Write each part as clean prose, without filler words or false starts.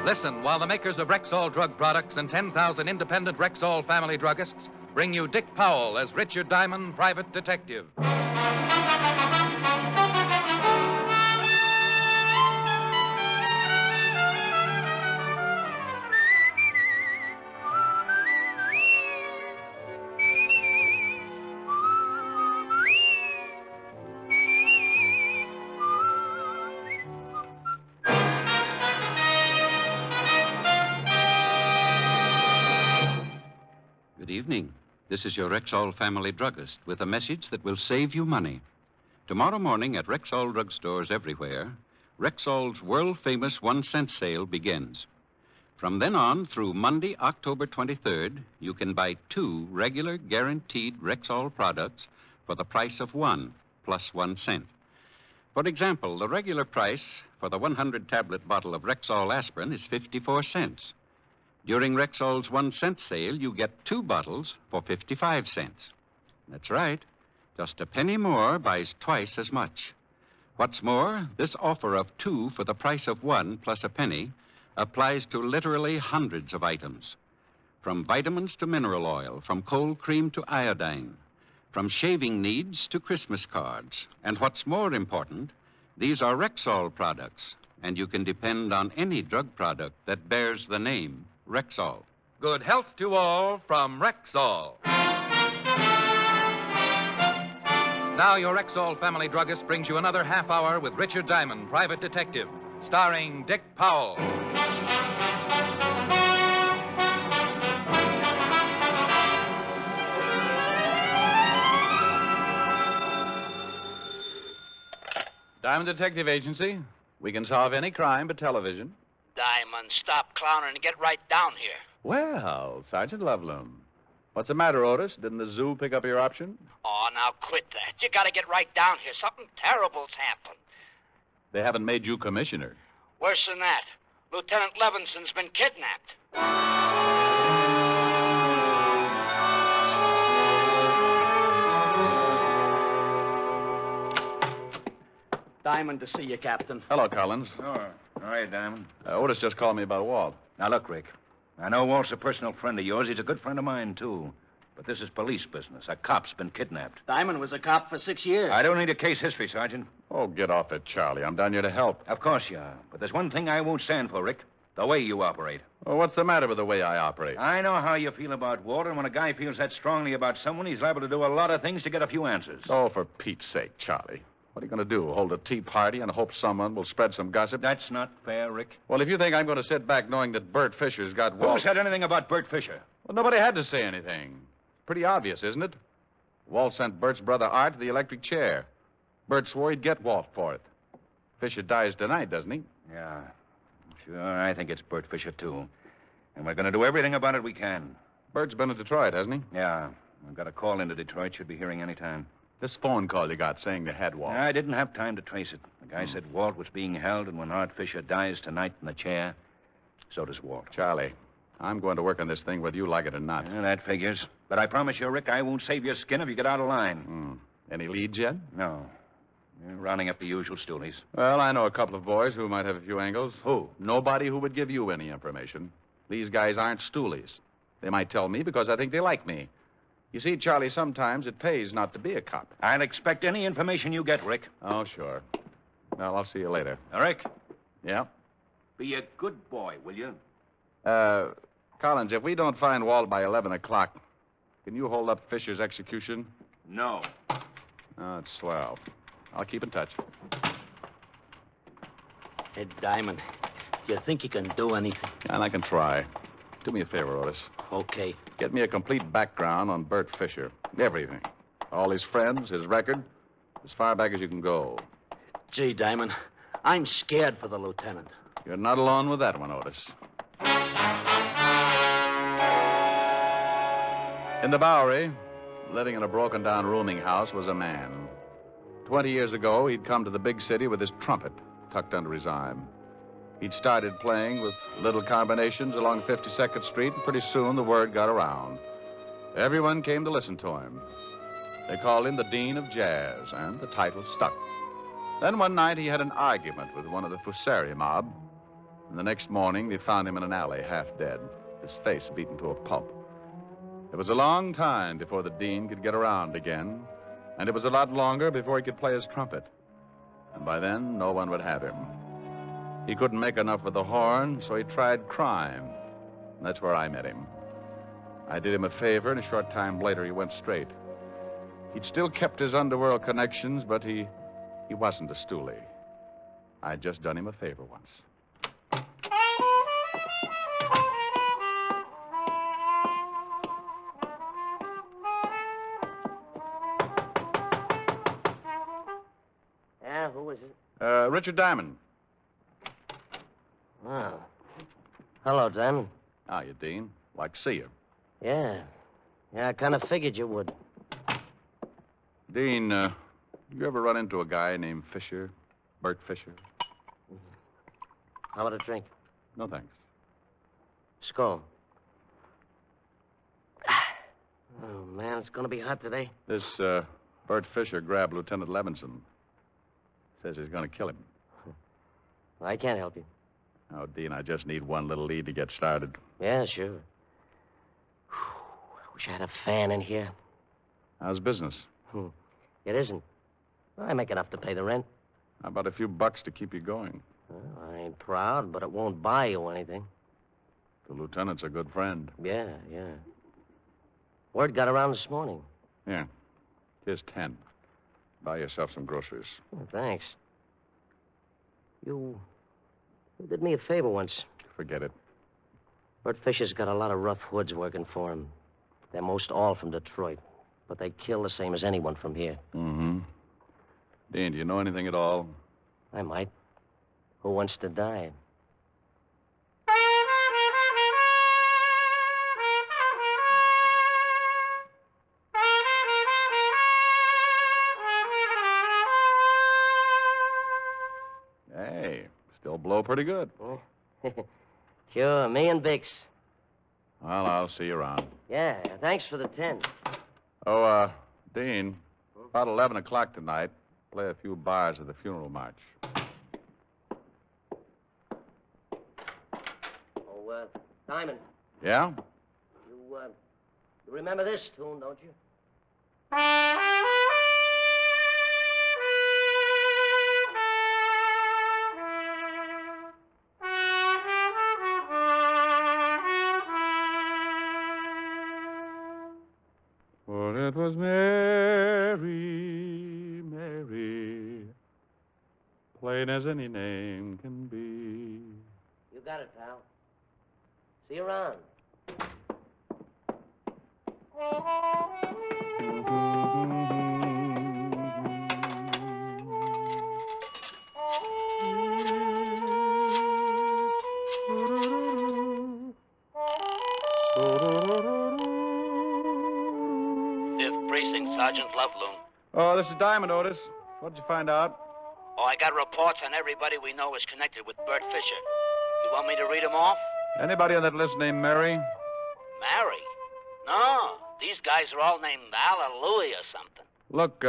Listen while the makers of Rexall drug products and 10,000 independent Rexall family druggists bring you Dick Powell as Richard Diamond, private detective. Good evening. This is your Rexall family druggist with a message that will save you money. Tomorrow morning at Rexall drugstores everywhere, Rexall's world-famous 1-cent sale begins. From then on through Monday, October 23rd, you can buy 2 regular guaranteed Rexall products for the price of 1 plus 1 cent. For example, the regular price for the 100-tablet bottle of Rexall aspirin is 54 cents. During Rexall's 1-cent sale, you get 2 bottles for 55 cents. That's right. Just a penny more buys twice as much. What's more, this offer of 2 for the price of 1 plus a penny applies to literally hundreds of items. From vitamins to mineral oil, from cold cream to iodine, from shaving needs to Christmas cards. And what's more important, these are Rexall products, and you can depend on any drug product that bears the name Rexall. Good health to all from Rexall. Now your Rexall family druggist brings you another half hour with Richard Diamond, private detective, starring Dick Powell. Diamond Detective Agency. We can solve any crime but television. Diamond, stop clowning and get right down here. Well, Sergeant Loveloom. What's the matter, Otis? Didn't the zoo pick up your option? Oh, now quit that. You gotta get right down here. Something terrible's happened. They haven't made you commissioner. Worse than that. Lieutenant Levinson's been kidnapped. Diamond to see you, Captain. Hello, Collins. Oh, all right, Diamond. Otis just called me about Walt. Now, look, Rick. I know Walt's a personal friend of yours. He's a good friend of mine, too. But this is police business. A cop's been kidnapped. Diamond was a cop for 6 years. I don't need a case history, Sergeant. Oh, get off it, Charlie. I'm down here to help. Of course you are. But there's one thing I won't stand for, Rick. The way you operate. Well, what's the matter with the way I operate? I know how you feel about Walt, and when a guy feels that strongly about someone, he's liable to do a lot of things to get a few answers. Oh, for Pete's sake, Charlie. What are you going to do? Hold a tea party and hope someone will spread some gossip? That's not fair, Rick. Well, if you think I'm going to sit back knowing that Bert Fisher's got Walt... Who said anything about Bert Fisher? Well, nobody had to say anything. Pretty obvious, isn't it? Walt sent Bert's brother Art to the electric chair. Bert swore he'd get Walt for it. Fisher dies tonight, doesn't he? Yeah. Sure, I think it's Bert Fisher, too. And we're going to do everything about it we can. Bert's been to Detroit, hasn't he? Yeah. I've got a call into Detroit. Should be hearing any time. This phone call you got saying they had Walt. I didn't have time to trace it. The guy said Walt was being held, and when Art Fisher dies tonight in the chair, so does Walt. Charlie, I'm going to work on this thing whether you like it or not. Yeah, that figures. But I promise you, Rick, I won't save your skin if you get out of line. Any leads yet? No. You're rounding up the usual stoolies. Well, I know a couple of boys who might have a few angles. Who? Nobody who would give you any information. These guys aren't stoolies. They might tell me because I think they like me. You see, Charlie, sometimes it pays not to be a cop. I'll expect any information you get, Rick. Oh, sure. Well, I'll see you later. Rick? Yeah? Be a good boy, will you? Collins, if we don't find Walt by 11 o'clock, can you hold up Fisher's execution? No. Oh, it's swell. I'll keep in touch. Hey, Diamond, you think you can do anything? And I can try. Do me a favor, Otis. Okay. Get me a complete background on Bert Fisher. Everything. All his friends, his record, as far back as you can go. Gee, Diamond, I'm scared for the lieutenant. You're not alone with that one, Otis. In the Bowery, living in a broken-down rooming house, was a man. 20 years ago, he'd come to the big city with his trumpet tucked under his arm. He'd started playing with little combinations along 52nd Street, and pretty soon the word got around. Everyone came to listen to him. They called him the Dean of Jazz, and the title stuck. Then one night he had an argument with one of the Fusari mob. And the next morning, they found him in an alley, half dead, his face beaten to a pulp. It was a long time before the dean could get around again, and it was a lot longer before he could play his trumpet. And by then, no one would have him. He couldn't make enough with the horn, so he tried crime. And that's where I met him. I did him a favor, and a short time later, he went straight. He'd still kept his underworld connections, but he wasn't a stoolie. I'd just done him a favor once. Yeah, who is it? Richard Diamond. Oh. Hello, Diamond. How you, Dean? Like to see you. Yeah. Yeah, I kind of figured you would. Dean, you ever run into a guy named Fisher? Bert Fisher? How about a drink? No, thanks. Skull. Oh, man, it's going to be hot today. This, Bert Fisher grabbed Lieutenant Levinson. Says he's going to kill him. Well, I can't help you. Oh, Dean, I just need one little lead to get started. Yeah, sure. Whew, I wish I had a fan in here. How's business? It isn't. I make enough to pay the rent. How about a few bucks to keep you going? Well, I ain't proud, but it won't buy you anything. The lieutenant's a good friend. Yeah. Word got around this morning. Yeah. Here's 10. Buy yourself some groceries. Oh, thanks. You did me a favor once. Forget it. Bert Fisher's got a lot of rough hoods working for him. They're most all from Detroit, but they kill the same as anyone from here. Mm-hmm. Dean, do you know anything at all? I might. Who wants to die? Hey, still blow pretty good. Sure, me and Bix. Well, I'll see you around. Yeah, thanks for the 10. Oh, Dean, about 11 o'clock tonight, play a few bars of the funeral march. Oh, Diamond, Yeah? you remember this tune, don't you? For it was Mary, Mary, plain as any name can be. You got it, pal. See you around. Precinct Sergeant Loveloon. Oh, this is Diamond, Otis. What'd you find out? Oh, I got reports on everybody we know is connected with Bert Fisher. You want me to read them off? Anybody on that list named Mary? Mary? No. These guys are all named Hallelujah or something. Look,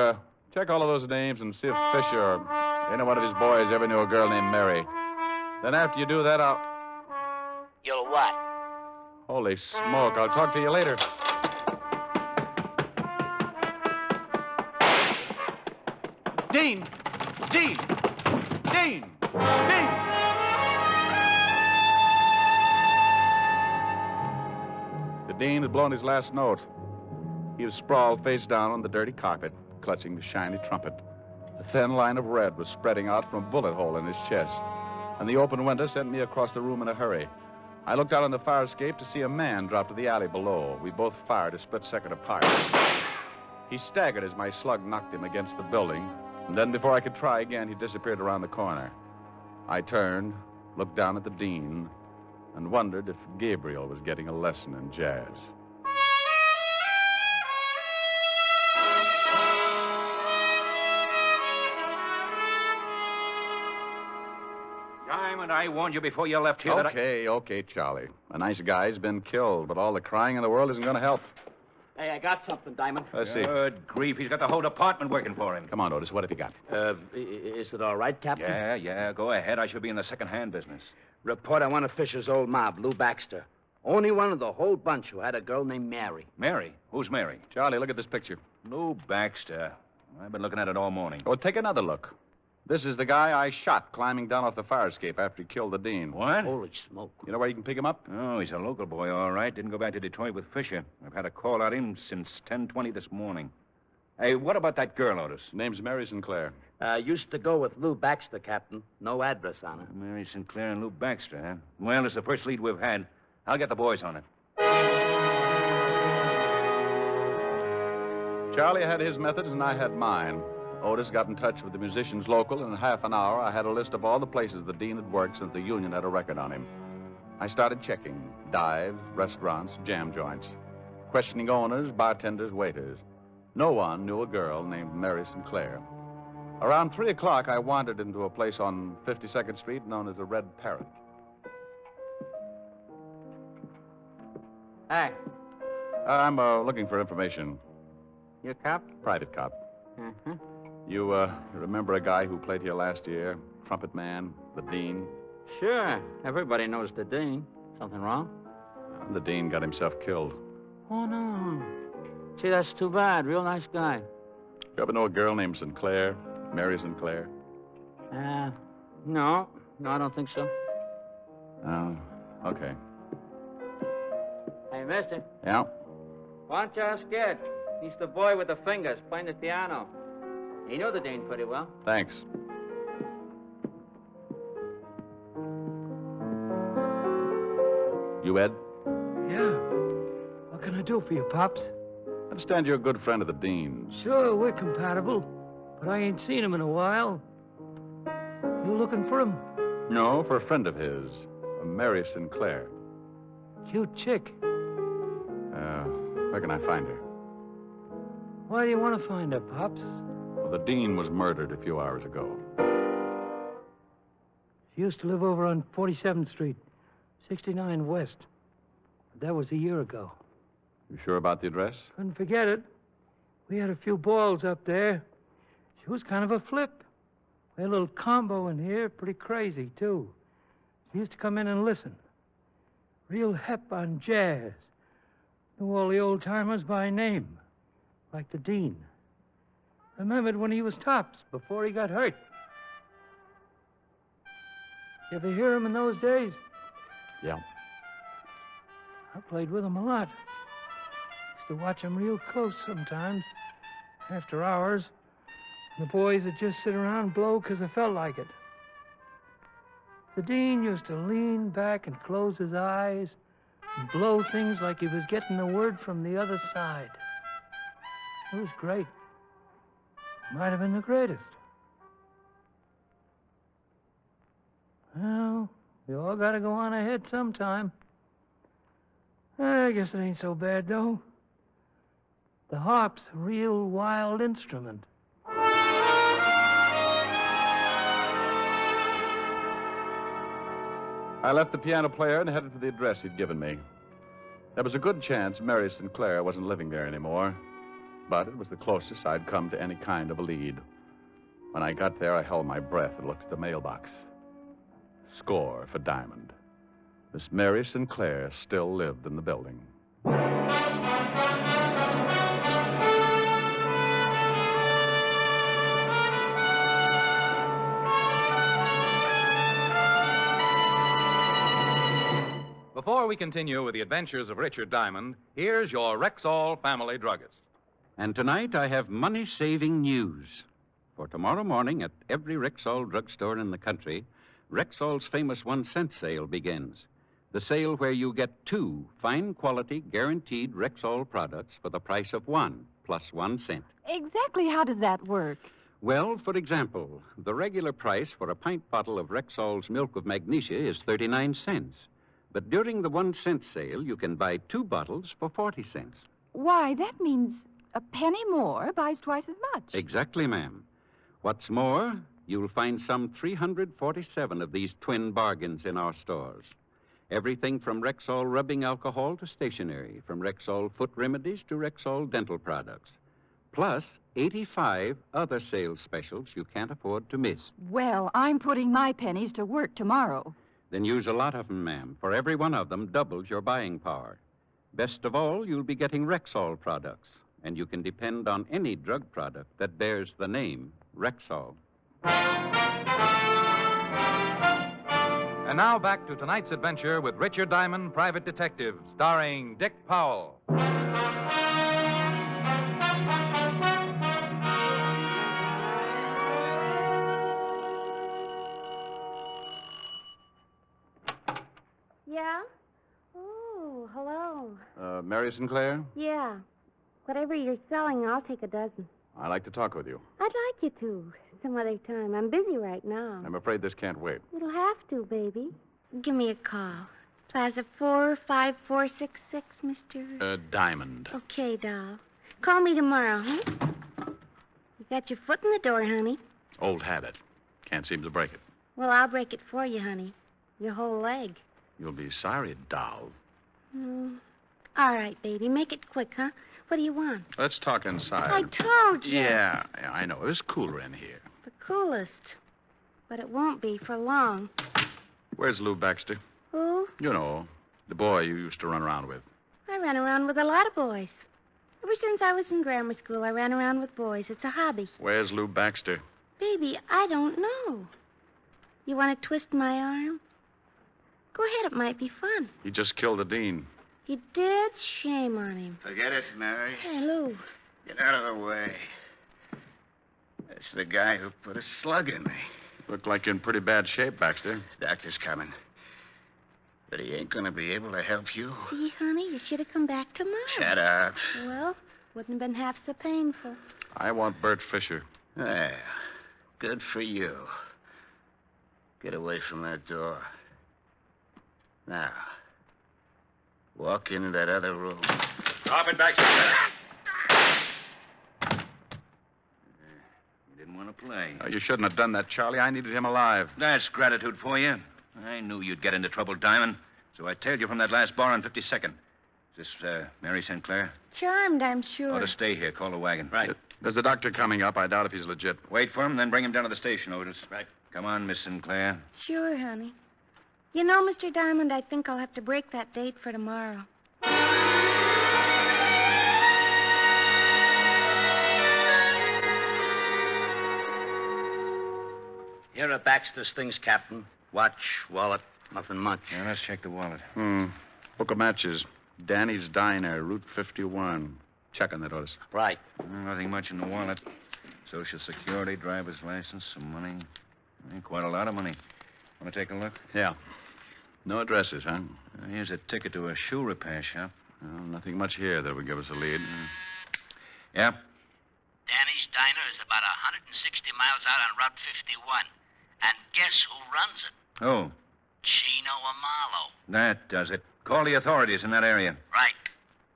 check all of those names and see if Fisher or any one of his boys ever knew a girl named Mary. Then after you do that, You'll what? Holy smoke, I'll talk to you later. Dean! Dean! Dean! Dean! The Dean had blown his last note. He was sprawled face down on the dirty carpet, clutching the shiny trumpet. A thin line of red was spreading out from a bullet hole in his chest, and the open window sent me across the room in a hurry. I looked out on the fire escape to see a man drop to the alley below. We both fired a split second apart. He staggered as my slug knocked him against the building, and then before I could try again, he disappeared around the corner. I turned, looked down at the Dean, and wondered if Gabriel was getting a lesson in jazz. Diamond, I warned you before you left here Okay, Charlie. A nice guy's been killed, but all the crying in the world isn't going to help. Hey, I got something, Diamond. Let's see. Good grief. He's got the whole department working for him. Come on, Otis. What have you got? Is it all right, Captain? Yeah. Go ahead. I should be in the second-hand business. Report on one of Fisher's old mob, Lou Baxter. Only one of the whole bunch who had a girl named Mary. Mary? Who's Mary? Charlie, look at this picture. Lou Baxter. I've been looking at it all morning. Oh, take another look. This is the guy I shot climbing down off the fire escape after he killed the dean. What? Holy smoke. You know where you can pick him up? Oh, he's a local boy, all right. Didn't go back to Detroit with Fisher. I've had a call on him since 10:20 this morning. Hey, what about that girl, Otis? Name's Mary Sinclair. Used to go with Lou Baxter, Captain. No address on her. Mary Sinclair and Lou Baxter, huh? Well, it's the first lead we've had. I'll get the boys on it. Charlie had his methods and I had mine. Otis got in touch with the musicians local, and in half an hour I had a list of all the places the dean had worked since the union had a record on him. I started checking dives, restaurants, jam joints, questioning owners, bartenders, waiters. No one knew a girl named Mary Sinclair. Around 3 o'clock, I wandered into a place on 52nd Street known as the Red Parrot. Hey, I'm looking for information. you a cop? Private cop. Mm-hmm. You remember a guy who played here last year? Trumpet man, the dean? Sure. Everybody knows the dean. Something wrong? The dean got himself killed. Oh, no. Gee, that's too bad. Real nice guy. You ever know a girl named Sinclair? Mary Sinclair? No. No, I don't think so. Oh, okay. Hey, mister. Yeah? Why don't you ask Ed? He's the boy with the fingers playing the piano. He knew the dean pretty well. Thanks. You, Ed? Yeah. What can I do for you, Pops? I understand you're a good friend of the dean's. Sure, we're compatible, but I ain't seen him in a while. You looking for him? No, for a friend of his, a Mary Sinclair. Cute chick. Where can I find her? Why do you want to find her, Pops? Well, the dean was murdered a few hours ago. She used to live over on 47th Street, 69 West. But that was a year ago. You sure about the address? Couldn't forget it. We had a few balls up there. She was kind of a flip. We had a little combo in here, pretty crazy, too. She used to come in and listen. Real hep on jazz. Knew all the old-timers by name, like the dean. Remembered when he was tops, before he got hurt. You ever hear him in those days? Yeah. I played with him a lot. Used to watch him real close sometimes, after hours. The boys would just sit around and blow because they felt like it. The dean used to lean back and close his eyes and blow things like he was getting a word from the other side. It was great. Might have been the greatest. Well, we all got to go on ahead sometime. I guess it ain't so bad, though. The harp's a real wild instrument. I left the piano player and headed for the address he'd given me. There was a good chance Mary Sinclair wasn't living there anymore, but it was the closest I'd come to any kind of a lead. When I got there, I held my breath and looked at the mailbox. Score for Diamond. Miss Mary Sinclair still lived in the building. Before we continue with the adventures of Richard Diamond, here's your Rexall family druggist. And tonight I have money-saving news. For tomorrow morning at every Rexall drugstore in the country, Rexall's famous 1-cent sale begins. The sale where you get 2 fine-quality, guaranteed Rexall products for the price of 1 plus 1 cent. Exactly how does that work? Well, for example, the regular price for a pint bottle of Rexall's milk of magnesia is 39 cents. But during the 1-cent sale, you can buy 2 bottles for 40 cents. Why, that means a penny more buys twice as much. Exactly, ma'am. What's more, you'll find some 347 of these twin bargains in our stores. Everything from Rexall rubbing alcohol to stationery, from Rexall foot remedies to Rexall dental products. Plus 85 other sales specials you can't afford to miss. Well, I'm putting my pennies to work tomorrow. Then use a lot of them, ma'am, for every one of them doubles your buying power. Best of all, you'll be getting Rexall products, and you can depend on any drug product that bears the name Rexall. And now back to tonight's adventure with Richard Diamond, Private Detective, starring Dick Powell. Yeah? Oh, hello. Mary Sinclair? Yeah. Whatever you're selling, I'll take a dozen. I'd like to talk with you. I'd like you to. Some other time. I'm busy right now. I'm afraid this can't wait. It'll have to, baby. Give me a call. Plaza 45466, Mr. Diamond. Okay, doll. Call me tomorrow, huh? You got your foot in the door, honey. Old habit. Can't seem to break it. Well, I'll break it for you, honey. Your whole leg. You'll be sorry, doll. All right, baby. Make it quick, huh? What do you want? Let's talk inside. I told you. Yeah, I know. It's cooler in here. The coolest. But it won't be for long. Where's Lou Baxter? Who? You know, the boy you used to run around with. I ran around with a lot of boys. Ever since I was in grammar school, I ran around with boys. It's a hobby. Where's Lou Baxter? Baby, I don't know. You want to twist my arm? Go ahead. It might be fun. He just killed the dean. He did? Shame on him. Forget it, Mary. Hey, Lou. Get out of the way. That's the guy who put a slug in me. Look like you're in pretty bad shape, Baxter. Doctor's coming. But he ain't gonna be able to help you. See, honey, you should have come back tomorrow. Shut up. Well, wouldn't have been half so painful. I want Bert Fisher. Well, good for you. Get away from that door. Now, walk into that other room. Drop it back, You didn't want to play. Oh, you shouldn't have done that, Charlie. I needed him alive. That's gratitude for you. I knew you'd get into trouble, Diamond. So I tailed you from that last bar on 52nd. Is this Mary Sinclair? Charmed, I'm sure. Ought to stay here. Call the wagon. Right. There's a doctor coming up. I doubt if he's legit. Wait for him, then bring him down to the station, Otis. Right. Come on, Miss Sinclair. Sure, honey. You know, Mr. Diamond, I think I'll have to break that date for tomorrow. Here are Baxter's things, Captain. Watch, wallet, nothing much. Yeah, let's check the wallet. Book of matches. Danny's Diner, Route 51. Check on that, Otis. Right. Nothing much in the wallet. Social Security, driver's license, some money. Quite a lot of money. Want to take a look? Yeah. No addresses, huh? Here's a ticket to a shoe repair shop. Well, nothing much here that would give us a lead. Yeah? Danny's Diner is about 160 miles out on Route 51. And guess who runs it? Oh, Chino Amalo. that does it. Call the authorities in that area. Right.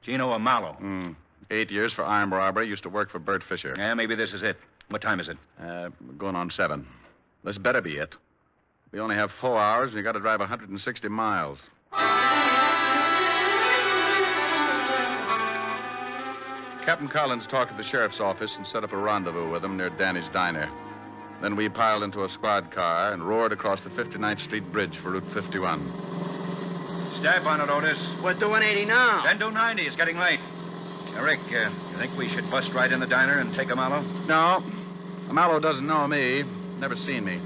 Chino Amalo. 8 years for armed robbery. Used to work for Bert Fisher. Yeah, maybe this is it. What time is it? Going on 7. This better be it. We only have 4 hours, and you got to drive 160 miles. Captain Collins talked to the sheriff's office and set up a rendezvous with him near Danny's Diner. Then we piled into a squad car and roared across the 59th Street Bridge for Route 51. Step on it, Otis. We're doing 80 now. Then do 90. It's getting late. Rick, you think we should bust right in the diner and take Amalo? No. Amalo doesn't know me. Never seen me.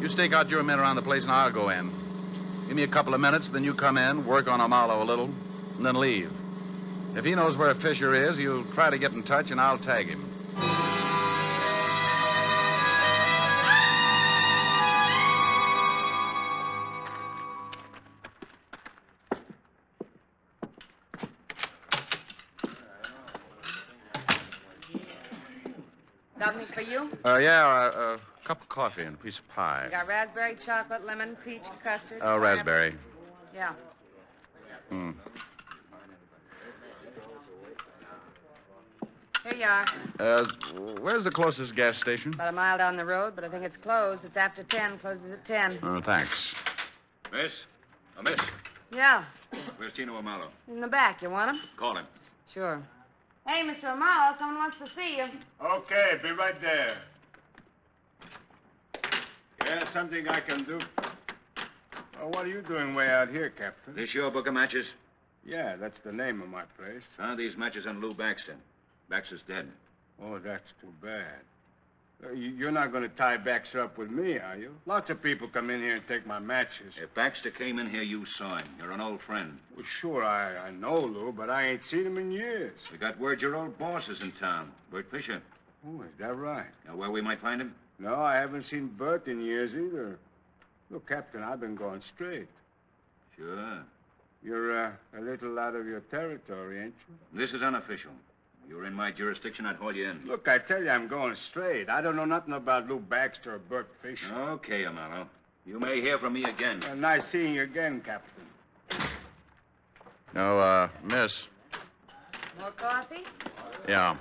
You stake out your men around the place and I'll go in. Give me a couple of minutes, then you come in, work on Amalo a little, and then leave. If he knows where Fisher is, he'll try to get in touch and I'll tag him. Something for you? A cup of coffee and a piece of pie. You got raspberry, chocolate, lemon, peach, custard? Raspberry. Yeah. Here you are. Where's the closest gas station? About a mile down the road, but I think it's closed. It's after 10. Closes at 10. Thanks. Miss? Oh, miss. Yeah, Where's Tino Amalo? in the back. You want him? Call him. Sure. Hey, Mr. Amalo, someone wants to see you. Okay, be right there. Yeah, something I can do. Oh, what are you doing way out here, Captain? This your book of matches? Yeah, that's the name of my place. These matches on Lou Baxter. Baxter's dead. Oh, that's too bad. You're not going to tie Baxter up with me, are you? Lots of people come in here and take my matches. If Baxter came in here, you saw him. You're an old friend. Well, sure, I know Lou, but I ain't seen him in years. We got word your old boss is in town, Bert Fisher. Oh, is that right? Know where we might find him? No, I haven't seen Bert in years either. Look, Captain, I've been going straight. Sure. You're a little out of your territory, ain't you? This is unofficial. If you were in my jurisdiction, I'd haul you in. Look, I tell you, I'm going straight. I don't know nothing about Lou Baxter or Bert Fisher. Okay, Amalo. You may hear from me again. Nice seeing you again, Captain. No, miss. More coffee? Yeah.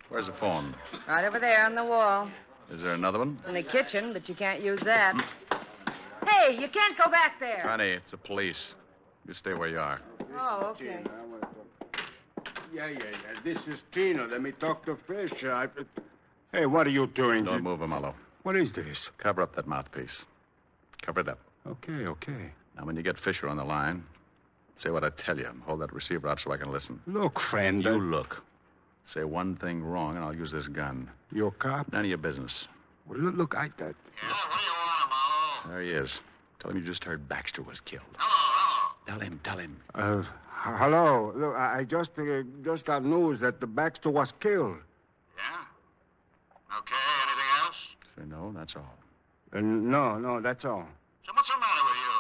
Where's the phone? Right over there on the wall. Is there another one? In the kitchen, but you can't use that. Hey, you can't go back there. Honey, it's the police. You stay where you are. Oh, okay. Yeah. This is Tino. Let me talk to Fish. Hey, what are you doing? Don't move, Amalo. What is this? Cover up that mouthpiece. Cover it up. Okay. Now, when you get Fisher on the line, say what I tell you. Hold that receiver out so I can listen. Look, friend. You look. Say one thing wrong, and I'll use this gun. You a cop? None of your business. Well, look, Yeah, what do you want, Amalo? There he is. Tell him you just heard Baxter was killed. Hello. Tell him. Hello. Look, I just got news that the Baxter was killed. Yeah? Okay, anything else? Say no, that's all. No, that's all. So what's the matter with you?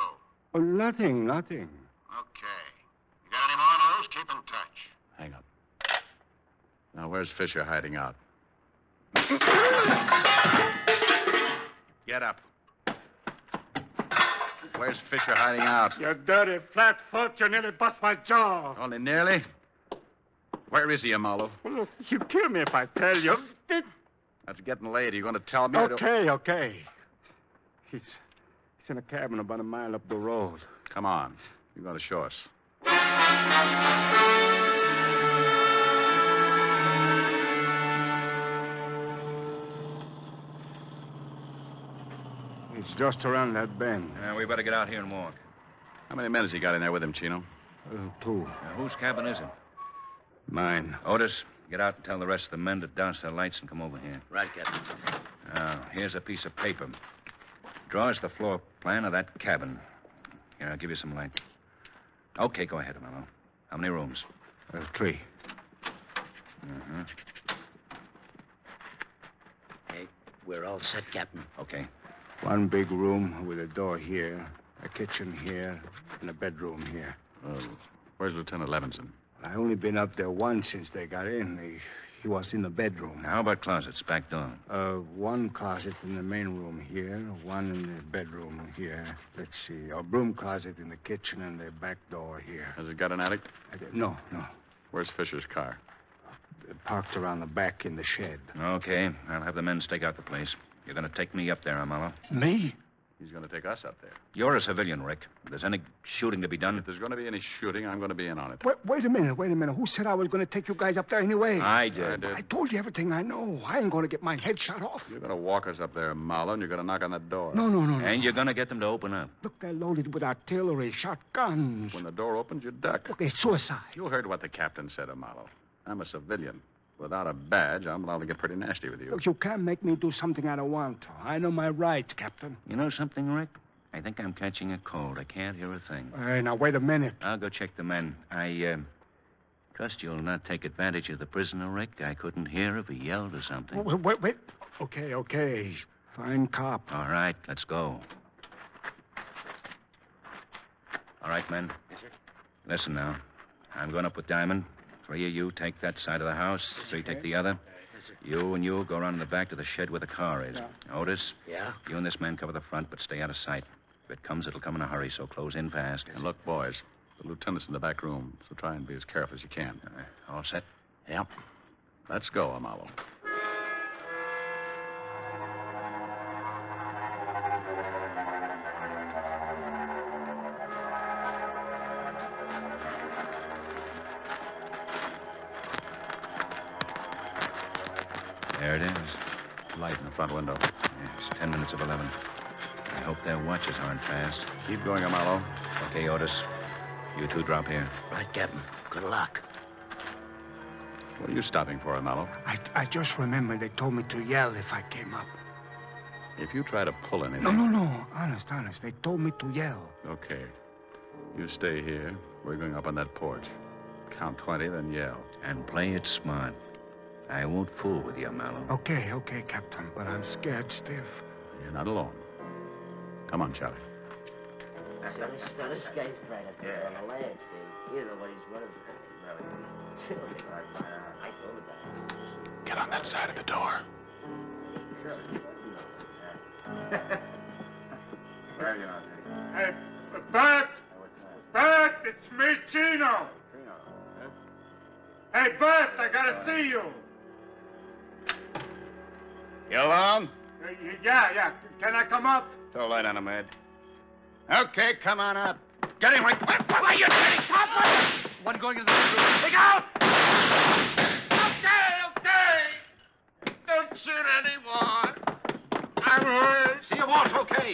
Oh, nothing. Okay. You got any more news? Keep in touch. Hang up. Now, where's Fisher hiding out? Get up. Where's Fisher hiding out? You dirty flat-foot. You nearly bust my jaw. Only nearly? Where is he, Amalo? Well, look, you kill me if I tell you. That's getting late. Are you going to tell me? Okay. He's in a cabin about a mile up the road. Come on. You're going to show us. It's just around that bend. We better get out here and walk. How many men has he got in there with him, Chino? 2. Whose cabin is it? Mine. Otis, get out and tell the rest of the men to douse their lights and come over here. Right, Captain. Here's a piece of paper. Draw us the floor plan of that cabin. Here, I'll give you some light. Okay, go ahead, Amalo. How many rooms? 3. Mm-hmm. Hey, we're all set, Captain. Okay. One big room with a door here, a kitchen here, and a bedroom here. Oh. Where's Lieutenant Levinson? I only been up there once since they got in. He was in the bedroom. How about closets, back door? One closet in the main room here, one in the bedroom here. Let's see, a broom closet in the kitchen and the back door here. Has it got an attic? No. Where's Fisher's car? Parked around the back in the shed. Okay, I'll have the men stake out the place. You're going to take me up there, Amalo. Me? He's going to take us up there. You're a civilian, Rick. If there's any shooting to be done... If there's going to be any shooting, I'm going to be in on it. Wait a minute. Who said I was going to take you guys up there anyway? I did. I told you everything I know. I ain't going to get my head shot off. You're going to walk us up there, Marlowe, and you're going to knock on that door. No. And you're going to get them to open up. Look, they're loaded with artillery, shotguns. When the door opens, you duck. Look, it's suicide. You heard what the captain said, Marlowe. I'm a civilian. Without a badge, I'm allowed to get pretty nasty with you. Look, you can't make me do something I don't want to. I know my rights, Captain. You know something, Rick? I think I'm catching a cold. I can't hear a thing. Hey, now, wait a minute. I'll go check the men. I trust you'll not take advantage of the prisoner, Rick. I couldn't hear if he yelled or something. Wait. Okay. Fine cop. All right, let's go. All right, men. Yes, sir. Listen now. I'm going up with Diamond. 3 of you take that side of the house. 3 take the other. Yes, sir. You and you go around in the back to the shed where the car is. Yeah. Otis? Yeah? You and this man cover the front, but stay out of sight. If it comes, it'll come in a hurry, so close in fast. And look, boys, the lieutenant's in the back room, so try and be as careful as you can. All set? Yep. Let's go, Amalo. There it is. Light in the front window. Yeah, it's 10 minutes of 11. I hope their watches aren't fast. Keep going, Marlowe. Okay, Otis. You two drop here. Right, Captain. Good luck. What are you stopping for, Marlowe? I just remember they told me to yell if I came up. If you try to pull anything... No. Honest. They told me to yell. Okay. You stay here. We're going up on that porch. Count 20, then yell. And play it smart. I won't fool with you, Mallow. Okay, Captain, but I'm scared stiff. You're not alone. Come on, Charlie. So this guy's right up there on the lamp, see? You know what he's running for. I told the guys. Get on that side of the door. Hey, Bert! Bert, it's me, Chino. Hey, Bert, I gotta see you. You alone? Yeah. Can I come up? Throw a light on him, Ed. Okay, come on up. Get him right. Why are you getting top? One going into the room. Look out! Okay. Don't shoot anymore. I'm hurt. See you, Walt, okay.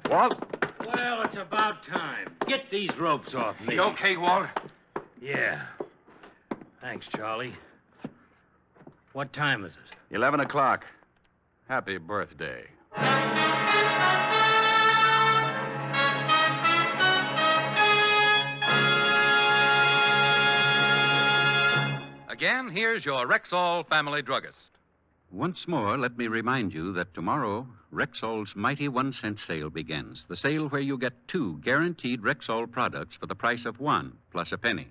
Walt? Well, it's about time. Get these ropes off me. You okay, Walt? Yeah. Thanks, Charlie. What time is it? 11 o'clock. Happy birthday. Again, here's your Rexall family druggist. Once more, let me remind you that tomorrow, Rexall's mighty 1-cent sale begins. The sale where you get 2 guaranteed Rexall products for the price of 1 plus a penny.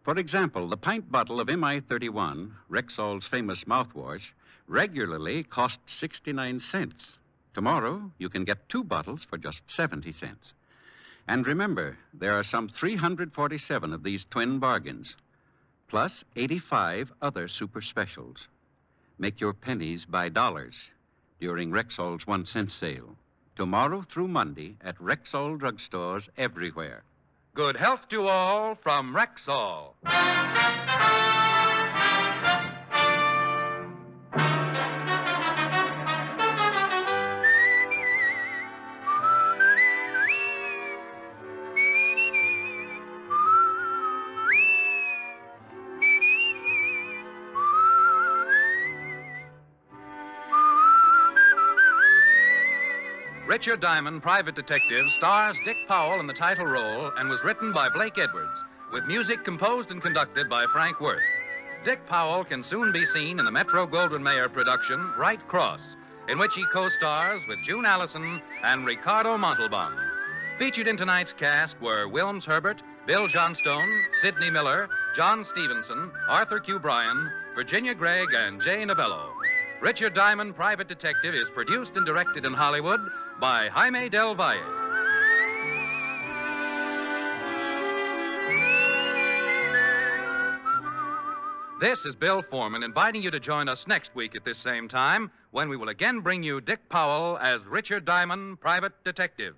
For example, the pint bottle of MI31, Rexall's famous mouthwash, regularly costs 69 cents. Tomorrow, you can get 2 bottles for just 70 cents. And remember, there are some 347 of these twin bargains, plus 85 other super specials. Make your pennies by dollars during Rexall's 1-cent sale. Tomorrow through Monday at Rexall drugstores everywhere. Good health to all from Rexall. Richard Diamond, Private Detective, stars Dick Powell in the title role and was written by Blake Edwards, with music composed and conducted by Frank Worth. Dick Powell can soon be seen in the Metro-Goldwyn-Mayer production, Bright Cross, in which he co-stars with June Allison and Ricardo Montalban. Featured in tonight's cast were Wilms Herbert, Bill Johnstone, Sidney Miller, John Stevenson, Arthur Q. Bryan, Virginia Gregg, and Jay Novello. Richard Diamond, Private Detective, is produced and directed in Hollywood by Jaime Del Valle. This is Bill Foreman inviting you to join us next week at this same time when we will again bring you Dick Powell as Richard Diamond, Private Detective.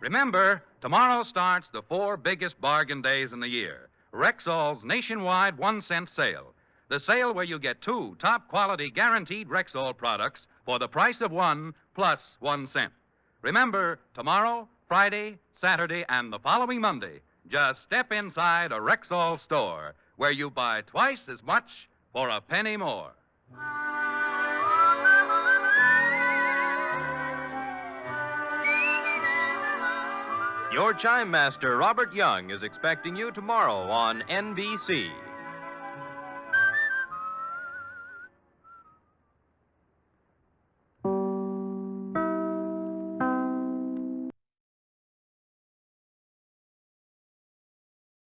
Remember, tomorrow starts the 4 biggest bargain days in the year. Rexall's nationwide 1-cent sale. The sale where you get 2 top-quality guaranteed Rexall products for the price of 1 plus 1 cent. Remember, tomorrow, Friday, Saturday, and the following Monday, just step inside a Rexall store where you buy twice as much for a penny more. Your chime master, Robert Young, is expecting you tomorrow on NBC.